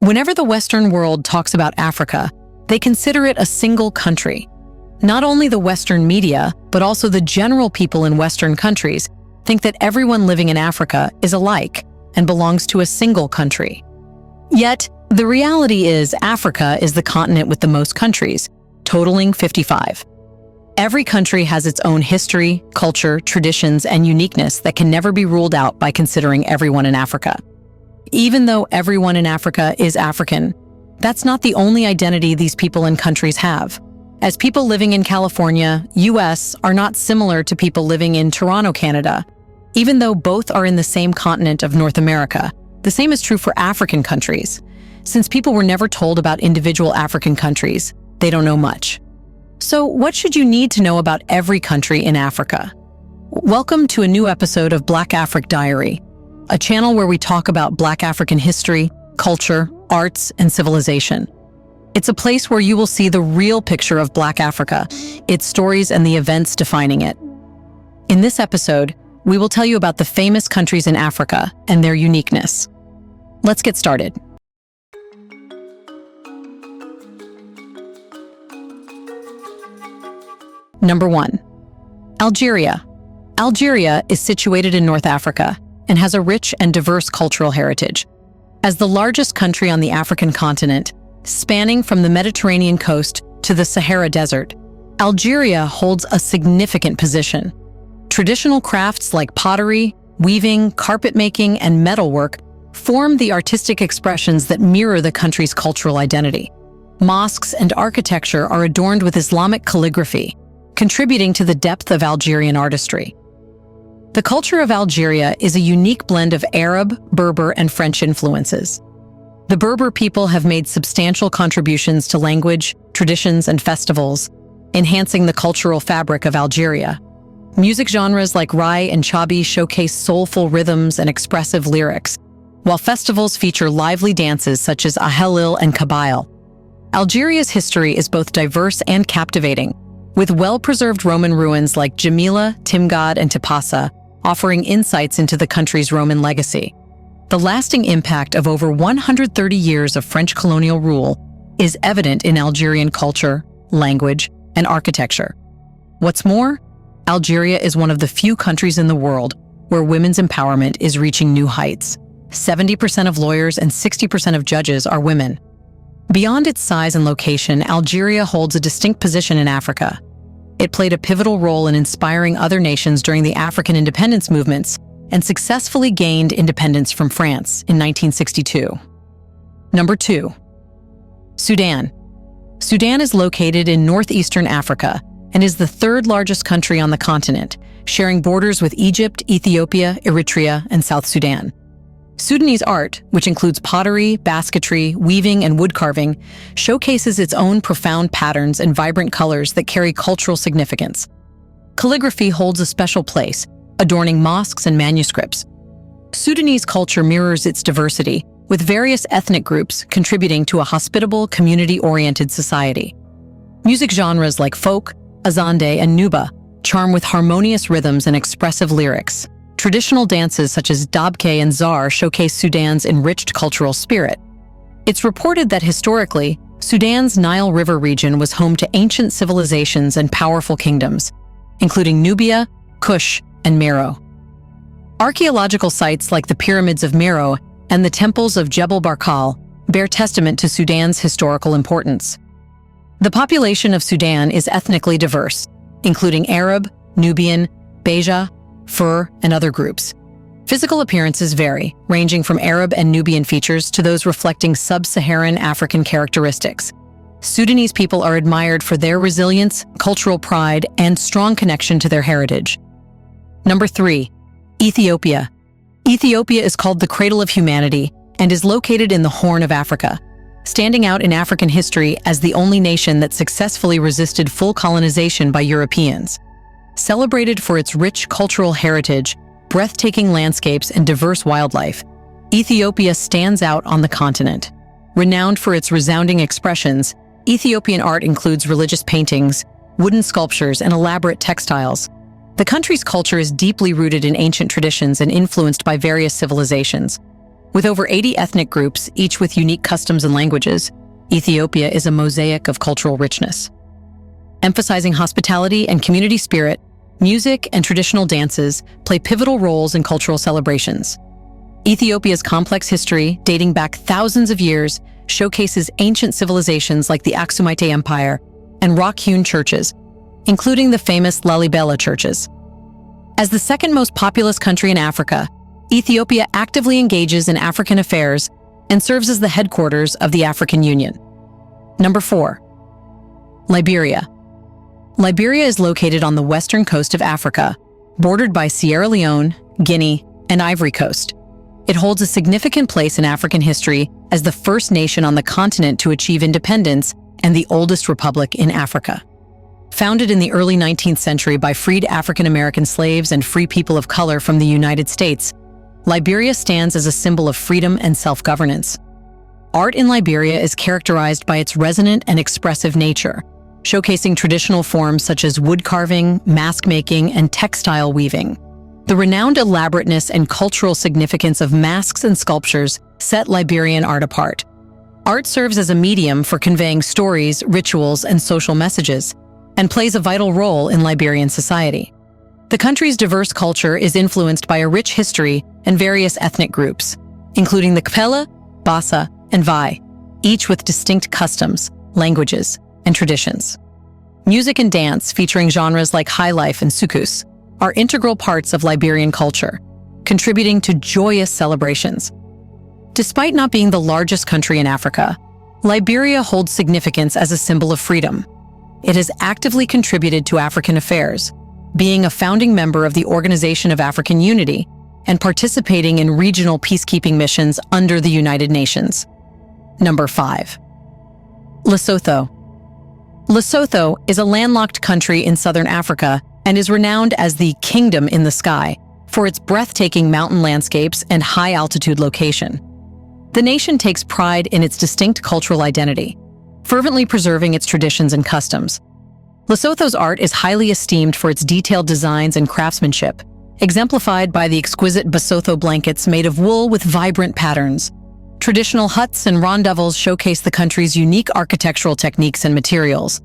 Whenever the Western world talks about Africa, they consider it a single country. Not only the Western media, but also the general people in Western countries think that everyone living in Africa is alike and belongs to a single country. Yet, the reality is Africa is the continent with the most countries, totaling 55. Every country has its own history, culture, traditions, and uniqueness that can never be ruled out by considering everyone in Africa. Even though everyone in Africa is African, that's not the only identity these people and countries have. As people living in California, US, are not similar to people living in Toronto, Canada, even though both are in the same continent of North America. The same is true for African countries. Since people were never told about individual African countries, they don't know much. So what should you need to know about every country in Africa? Welcome to a new episode of Black Afric Diary, a channel where we talk about Black African history, culture, arts, and civilization. It's a place where you will see the real picture of Black Africa, its stories and the events defining it. In this episode, we will tell you about the famous countries in Africa and their uniqueness. Let's get started. Number 1. Algeria. Algeria is situated in North Africa and has a rich and diverse cultural heritage. As the largest country on the African continent, spanning from the Mediterranean coast to the Sahara Desert, Algeria holds a significant position. Traditional crafts like pottery, weaving, carpet making, and metalwork form the artistic expressions that mirror the country's cultural identity. Mosques and architecture are adorned with Islamic calligraphy, contributing to the depth of Algerian artistry. The culture of Algeria is a unique blend of Arab, Berber, and French influences. The Berber people have made substantial contributions to language, traditions, and festivals, enhancing the cultural fabric of Algeria. Music genres like Rai and Chabi showcase soulful rhythms and expressive lyrics, while festivals feature lively dances such as Ahelil and Kabail. Algeria's history is both diverse and captivating, with well-preserved Roman ruins like Jamila, Timgad, and Tipasa offering insights into the country's Roman legacy. The lasting impact of over 130 years of French colonial rule is evident in Algerian culture, language, and architecture. What's more, Algeria is one of the few countries in the world where women's empowerment is reaching new heights. 70% of lawyers and 60% of judges are women. Beyond its size and location, Algeria holds a distinct position in Africa. It played a pivotal role in inspiring other nations during the African independence movements and successfully gained independence from France in 1962. Number 2. Sudan. Sudan is located in northeastern Africa and is the third largest country on the continent, sharing borders with Egypt, Ethiopia, Eritrea, and South Sudan. Sudanese art, which includes pottery, basketry, weaving, and wood carving, showcases its own profound patterns and vibrant colors that carry cultural significance. Calligraphy holds a special place, adorning mosques and manuscripts. Sudanese culture mirrors its diversity, with various ethnic groups contributing to a hospitable, community-oriented society. Music genres like folk, azande, and nuba charm with harmonious rhythms and expressive lyrics. Traditional dances such as dabke and zar showcase Sudan's enriched cultural spirit. It's reported that historically, Sudan's Nile River region was home to ancient civilizations and powerful kingdoms, including Nubia, Kush, and Meroe. Archaeological sites like the pyramids of Meroe and the temples of Jebel Barkal bear testament to Sudan's historical importance. The population of Sudan is ethnically diverse, including Arab, Nubian, Beja, Fur, and other groups. Physical appearances vary, ranging from Arab and Nubian features to those reflecting sub-Saharan African characteristics. Sudanese people are admired for their resilience, cultural pride, and strong connection to their heritage. Number 3. Ethiopia. Ethiopia is called the cradle of humanity and is located in the Horn of Africa, standing out in African history as the only nation that successfully resisted full colonization by Europeans. Celebrated for its rich cultural heritage, breathtaking landscapes, and diverse wildlife, Ethiopia stands out on the continent. Renowned for its resounding expressions, Ethiopian art includes religious paintings, wooden sculptures, and elaborate textiles. The country's culture is deeply rooted in ancient traditions and influenced by various civilizations. With over 80 ethnic groups, each with unique customs and languages, Ethiopia is a mosaic of cultural richness. Emphasizing hospitality and community spirit, music and traditional dances play pivotal roles in cultural celebrations. Ethiopia's complex history, dating back thousands of years, showcases ancient civilizations like the Aksumite Empire and rock-hewn churches, including the famous Lalibela churches. As the second most populous country in Africa, Ethiopia actively engages in African affairs and serves as the headquarters of the African Union. Number 4. Liberia. Liberia is located on the western coast of Africa, bordered by Sierra Leone, Guinea, and Ivory Coast. It holds a significant place in African history as the first nation on the continent to achieve independence and the oldest republic in Africa. Founded in the early 19th century by freed African American slaves and free people of color from the United States, Liberia stands as a symbol of freedom and self-governance. Art in Liberia is characterized by its resonant and expressive nature, showcasing traditional forms such as wood carving, mask making, and textile weaving. The renowned elaborateness and cultural significance of masks and sculptures set Liberian art apart. Art serves as a medium for conveying stories, rituals, and social messages, and plays a vital role in Liberian society. The country's diverse culture is influenced by a rich history and various ethnic groups, including the Kpela, Bassa, and Vai, each with distinct customs, languages, and traditions. Music and dance, featuring genres like highlife and soukous, are integral parts of Liberian culture, contributing to joyous celebrations. Despite not being the largest country in Africa, Liberia holds significance as a symbol of freedom. It has actively contributed to African affairs, being a founding member of the Organization of African Unity and participating in regional peacekeeping missions under the United Nations. Number 5. Lesotho. Lesotho is a landlocked country in southern Africa and is renowned as the Kingdom in the Sky for its breathtaking mountain landscapes and high-altitude location. The nation takes pride in its distinct cultural identity, fervently preserving its traditions and customs. Lesotho's art is highly esteemed for its detailed designs and craftsmanship, exemplified by the exquisite Basotho blankets made of wool with vibrant patterns. Traditional huts and rondavels showcase the country's unique architectural techniques and materials.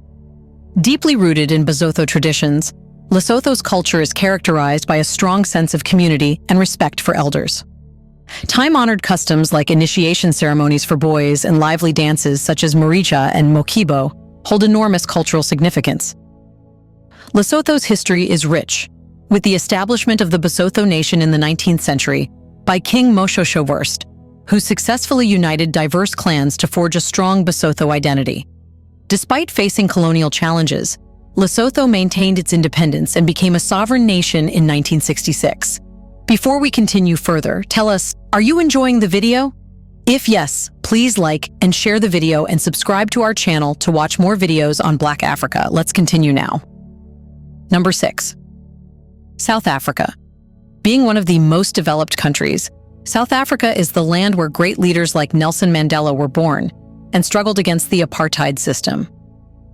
Deeply rooted in Basotho traditions, Lesotho's culture is characterized by a strong sense of community and respect for elders. Time-honored customs like initiation ceremonies for boys and lively dances such as Maricha and Mokibo hold enormous cultural significance. Lesotho's history is rich, with the establishment of the Basotho nation in the 19th century by King Moshoeshoe, who successfully united diverse clans to forge a strong Basotho identity. Despite facing colonial challenges, Lesotho maintained its independence and became a sovereign nation in 1966. Before we continue further, tell us, are you enjoying the video? If yes, please like and share the video and subscribe to our channel to watch more videos on Black Africa. Let's continue now. Number 6. South Africa. Being one of the most developed countries, South Africa is the land where great leaders like Nelson Mandela were born and struggled against the apartheid system.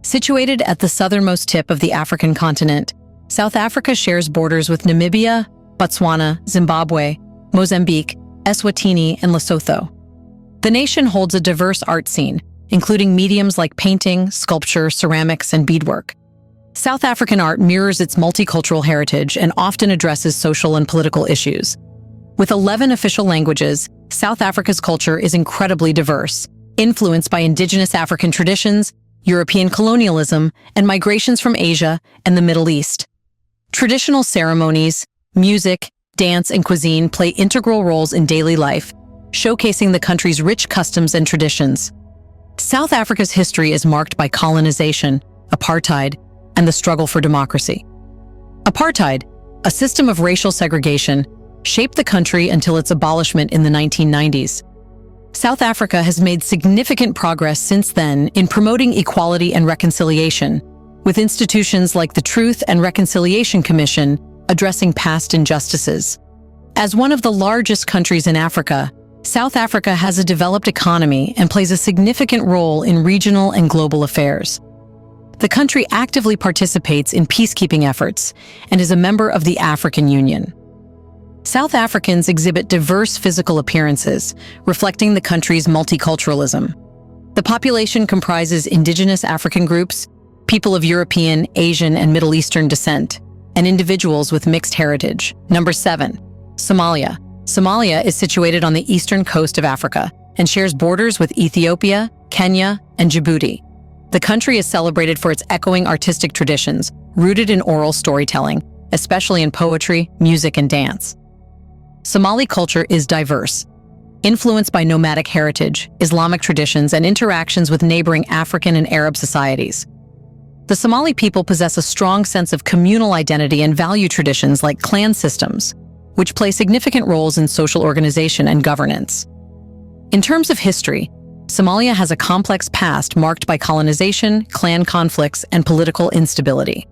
Situated at the southernmost tip of the African continent, South Africa shares borders with Namibia, Botswana, Zimbabwe, Mozambique, Eswatini, and Lesotho. The nation holds a diverse art scene, including mediums like painting, sculpture, ceramics, and beadwork. South African art mirrors its multicultural heritage and often addresses social and political issues. With 11 official languages, South Africa's culture is incredibly diverse, influenced by indigenous African traditions, European colonialism, and migrations from Asia and the Middle East. Traditional ceremonies, music, dance, and cuisine play integral roles in daily life, showcasing the country's rich customs and traditions. South Africa's history is marked by colonization, apartheid, and the struggle for democracy. Apartheid, a system of racial segregation, shaped the country until its abolishment in the 1990s. South Africa has made significant progress since then in promoting equality and reconciliation, with institutions like the Truth and Reconciliation Commission addressing past injustices. As one of the largest countries in Africa, South Africa has a developed economy and plays a significant role in regional and global affairs. The country actively participates in peacekeeping efforts and is a member of the African Union. South Africans exhibit diverse physical appearances, reflecting the country's multiculturalism. The population comprises indigenous African groups, people of European, Asian, and Middle Eastern descent, and individuals with mixed heritage. Number 7. Somalia. Somalia is situated on the eastern coast of Africa and shares borders with Ethiopia, Kenya, and Djibouti. The country is celebrated for its echoing artistic traditions, rooted in oral storytelling, especially in poetry, music, and dance. Somali culture is diverse, influenced by nomadic heritage, Islamic traditions, and interactions with neighboring African and Arab societies. The Somali people possess a strong sense of communal identity and value traditions like clan systems, which play significant roles in social organization and governance. In terms of history, Somalia has a complex past marked by colonization, clan conflicts, and political instability.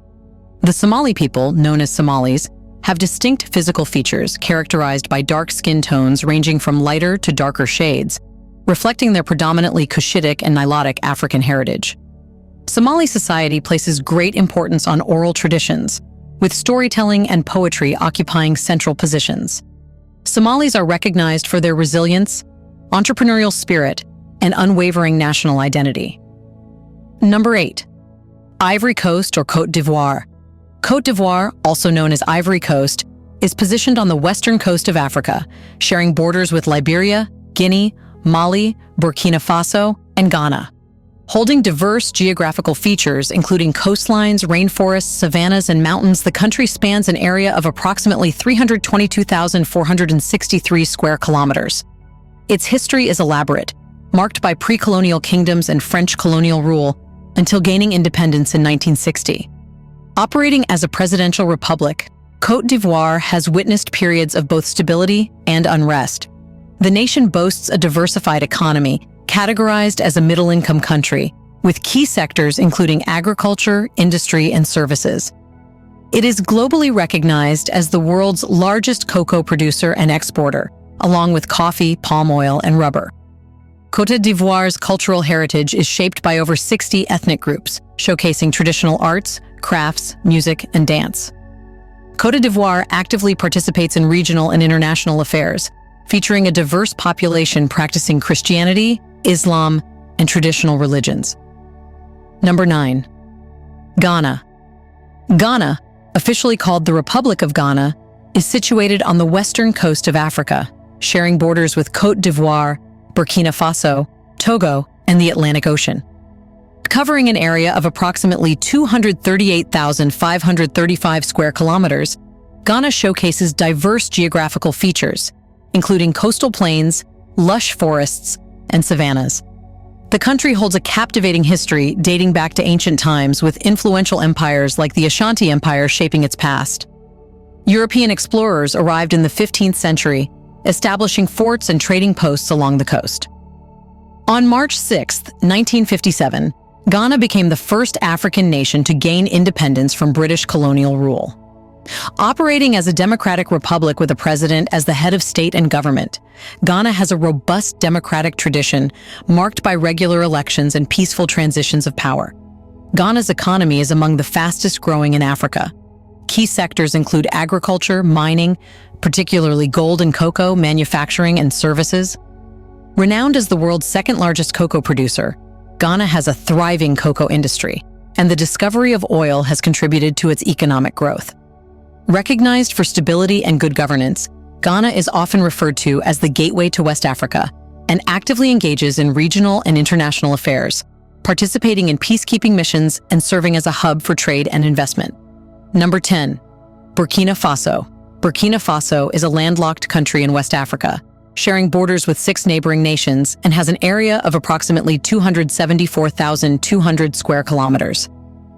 The Somali people, known as Somalis, have distinct physical features characterized by dark skin tones ranging from lighter to darker shades, reflecting their predominantly Cushitic and Nilotic African heritage. Somali society places great importance on oral traditions, with storytelling and poetry occupying central positions. Somalis are recognized for their resilience, entrepreneurial spirit, and unwavering national identity. Number 8. Ivory Coast or Côte d'Ivoire. Côte d'Ivoire, also known as Ivory Coast, is positioned on the western coast of Africa, sharing borders with Liberia, Guinea, Mali, Burkina Faso, and Ghana. Holding diverse geographical features, including coastlines, rainforests, savannas, and mountains, the country spans an area of approximately 322,463 square kilometers. Its history is elaborate, marked by pre-colonial kingdoms and French colonial rule, until gaining independence in 1960. Operating as a presidential republic, Côte d'Ivoire has witnessed periods of both stability and unrest. The nation boasts a diversified economy, categorized as a middle-income country, with key sectors including agriculture, industry, and services. It is globally recognized as the world's largest cocoa producer and exporter, along with coffee, palm oil, and rubber. Côte d'Ivoire's cultural heritage is shaped by over 60 ethnic groups, showcasing traditional arts, crafts, music, and dance. Côte d'Ivoire actively participates in regional and international affairs, featuring a diverse population practicing Christianity, Islam, and traditional religions. Number 9. Ghana. Ghana, officially called the Republic of Ghana, is situated on the western coast of Africa, sharing borders with Côte d'Ivoire, Burkina Faso, Togo, and the Atlantic Ocean. Covering an area of approximately 238,535 square kilometers, Ghana showcases diverse geographical features, including coastal plains, lush forests, and savannas. The country holds a captivating history dating back to ancient times, with influential empires like the Ashanti Empire shaping its past. European explorers arrived in the 15th century, establishing forts and trading posts along the coast. On March 6, 1957, Ghana became the first African nation to gain independence from British colonial rule. Operating as a democratic republic with a president as the head of state and government, Ghana has a robust democratic tradition marked by regular elections and peaceful transitions of power. Ghana's economy is among the fastest growing in Africa. Key sectors include agriculture, mining, particularly gold and cocoa, manufacturing, and services. Renowned as the world's second largest cocoa producer, Ghana has a thriving cocoa industry, and the discovery of oil has contributed to its economic growth. Recognized for stability and good governance, Ghana is often referred to as the gateway to West Africa and actively engages in regional and international affairs, participating in peacekeeping missions and serving as a hub for trade and investment. Number 10. Burkina Faso. Burkina Faso is a landlocked country in West Africa, sharing borders with 6 neighboring nations and has an area of approximately 274,200 square kilometers.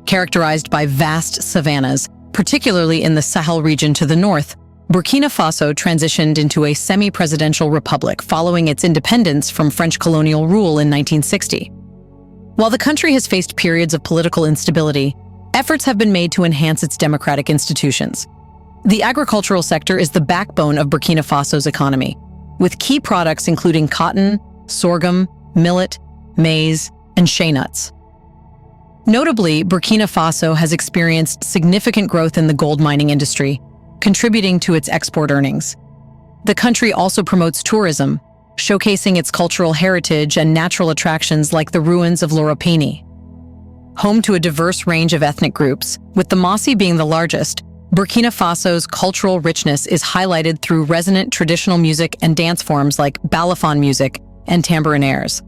Characterized by vast savannas, particularly in the Sahel region to the north, Burkina Faso transitioned into a semi-presidential republic following its independence from French colonial rule in 1960. While the country has faced periods of political instability, efforts have been made to enhance its democratic institutions. The agricultural sector is the backbone of Burkina Faso's economy, with key products including cotton, sorghum, millet, maize, and shea nuts. Notably, Burkina Faso has experienced significant growth in the gold mining industry, contributing to its export earnings. The country also promotes tourism, showcasing its cultural heritage and natural attractions like the ruins of Loropini. Home to a diverse range of ethnic groups, with the Mossi being the largest, Burkina Faso's cultural richness is highlighted through resonant traditional music and dance forms like balafon music and tambourinaires.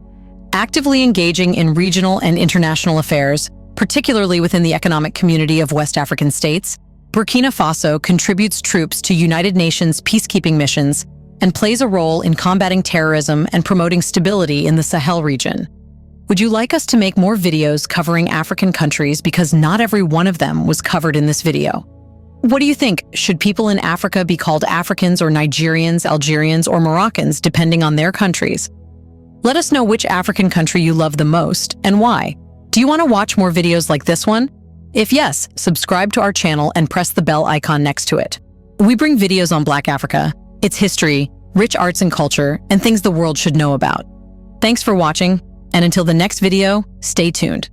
Actively engaging in regional and international affairs, particularly within the economic community of West African states, Burkina Faso contributes troops to United Nations peacekeeping missions and plays a role in combating terrorism and promoting stability in the Sahel region. Would you like us to make more videos covering African countries because not every one of them was covered in this video? What do you think? Should people in Africa be called Africans or Nigerians, Algerians, or Moroccans, depending on their countries? Let us know which African country you love the most and why. Do you want to watch more videos like this one? If yes, subscribe to our channel and press the bell icon next to it. We bring videos on Black Africa, its history, rich arts and culture, and things the world should know about. Thanks for watching. And until the next video, stay tuned.